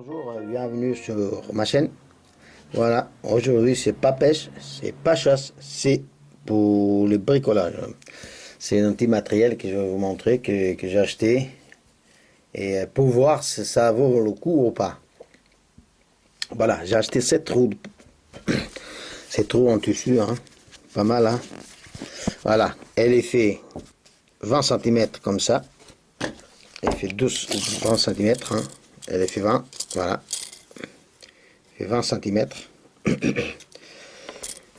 Bonjour, bienvenue sur ma chaîne. Voilà, aujourd'hui c'est pas pêche, c'est pas chasse, c'est pour le bricolage. C'est un petit matériel que je vais vous montrer, que j'ai acheté, et pour voir si ça vaut le coup ou pas. Voilà, j'ai acheté cette roue, cette roue en tissu, hein, pas mal, hein. Voilà, elle est fait 20 cm comme ça, elle fait 20 cm, hein. Elle est fait 20, voilà. 20 cm.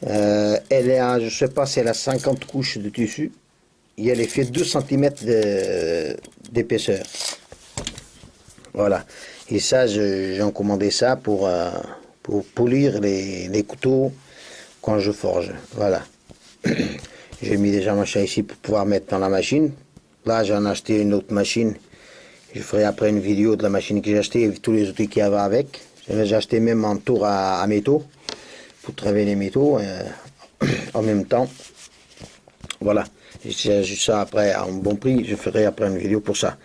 Elle est à, je sais pas si elle a 50 couches de tissu. Et elle est fait 2 cm d'épaisseur. Voilà. Et ça, j'ai commandé ça pour polir les couteaux quand je forge. Voilà. J'ai mis déjà ma chaîne ici pour pouvoir mettre dans la machine. Là, j'en ai acheté une autre machine. Je ferai après une vidéo de la machine que j'ai achetée et tous les outils qu'il y avait avec. J'ai acheté même un tour à métaux pour travailler les métaux en même temps. Voilà. J'ai juste ça après à un bon prix. Je ferai après une vidéo pour ça.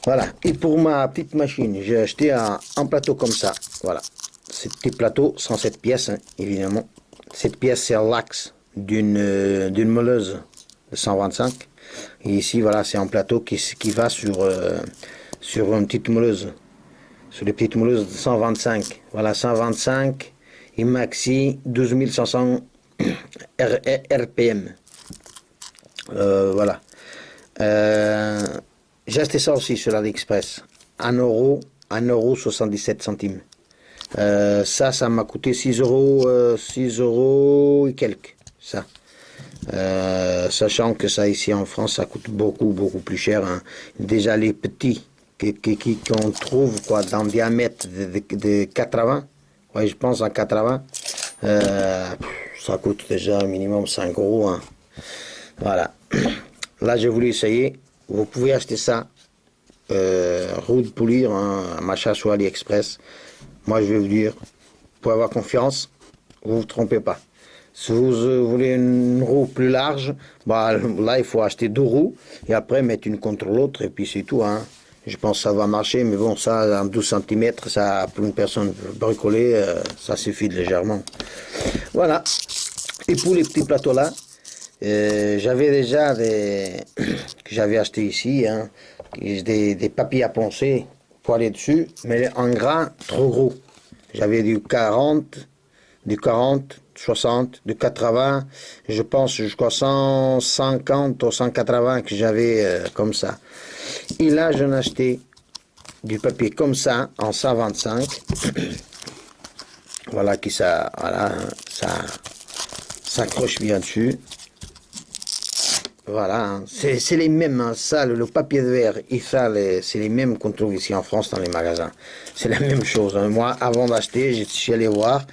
Voilà. Et pour ma petite machine, j'ai acheté un plateau comme ça. Voilà. Ce petit plateau, 107 pièces, hein, évidemment. Cette pièce, c'est l'axe d'une meuleuse de 125. Et ici, voilà, c'est un plateau qui va sur une petite meuleuse. Sur les petites mouleuses de 125. Voilà, 125 et maxi 12500 RPM. Voilà. J'ai acheté ça aussi sur AliExpress. 1 € ça m'a coûté 6 euros, 6 euros et quelques. Ça. Sachant que ça ici en France, ça coûte beaucoup plus cher, hein. Déjà les petits qu'on trouve quoi, dans un diamètre de 80, ouais, je pense à 80, ça coûte déjà un minimum 5 euros, hein. Voilà. Là, j'ai voulu essayer. Vous pouvez acheter ça, roue de polir, hein, machin sur AliExpress. Moi, je vais vous dire, pour avoir confiance, vous ne vous trompez pas. Si vous voulez une roue plus large, bah, là, il faut acheter 2 roues et après mettre une contre l'autre et puis c'est tout, hein. Je pense que ça va marcher, mais bon, ça, en 12 cm, ça, pour une personne bricolée, ça suffit légèrement. Voilà. Et pour les petits plateaux là, j'avais déjà que j'avais acheté ici, hein, des papiers à poncer pour aller dessus, mais en gras trop gros. J'avais du 40, 60, du 80, je pense jusqu'à 150 ou 180 que j'avais comme ça. Et là, j'en ai acheté du papier comme ça, en 125. Voilà, voilà, ça s'accroche bien dessus. Voilà, hein. C'est les mêmes, hein. Ça, le papier de verre et ça, c'est les mêmes qu'on trouve ici en France dans les magasins. C'est la même chose, hein. Moi, avant d'acheter, je suis allé voir.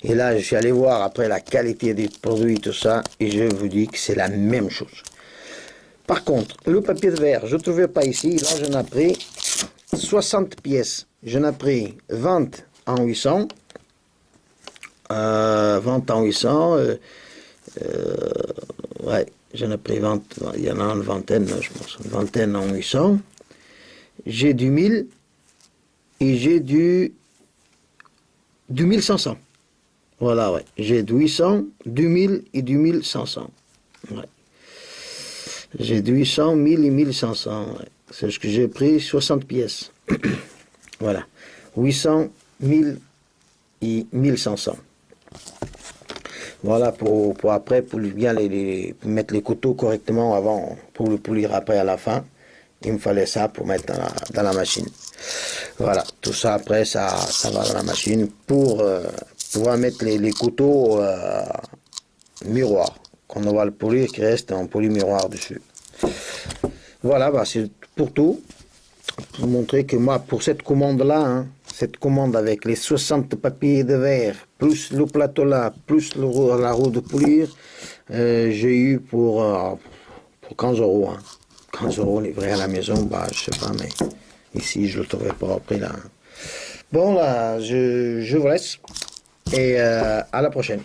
Et là, je suis allé voir après la qualité des produits, tout ça. Et je vous dis que c'est la même chose. Par contre, le papier de verre, je ne trouvais pas ici. Là, j'en ai pris 60 pièces. J'en ai pris 20 en 800. 20 en 800. Ouais, j'en ai pris 20. Il y en a une vingtaine, je pense. Une vingtaine en 800. J'ai du 1000. Et j'ai du 1500. Voilà, ouais. J'ai du 800, du 1000 et du 1500. Ouais. J'ai du 800, 1000 et 1500. Ouais. C'est ce que j'ai pris, 60 pièces. Voilà. 800, 1000 et 1500. Voilà pour après, pour bien mettre les couteaux correctement avant, pour le polir après à la fin. Il me fallait ça pour mettre dans la machine. Voilà, tout ça après, ça va dans la machine pour pouvoir mettre les couteaux miroir. Quand on va le polir, qui reste un poli miroir dessus. Voilà, bah, c'est pour tout. Pour montrer que moi, pour cette commande-là, hein, cette commande avec les 60 papiers de verre, plus le plateau là, plus la roue de polir, j'ai eu pour 15 euros. Hein. 15 euros livré à la maison, bah, je sais pas, mais ici, je le trouverai pas après là. Bon, là, je vous laisse et à la prochaine.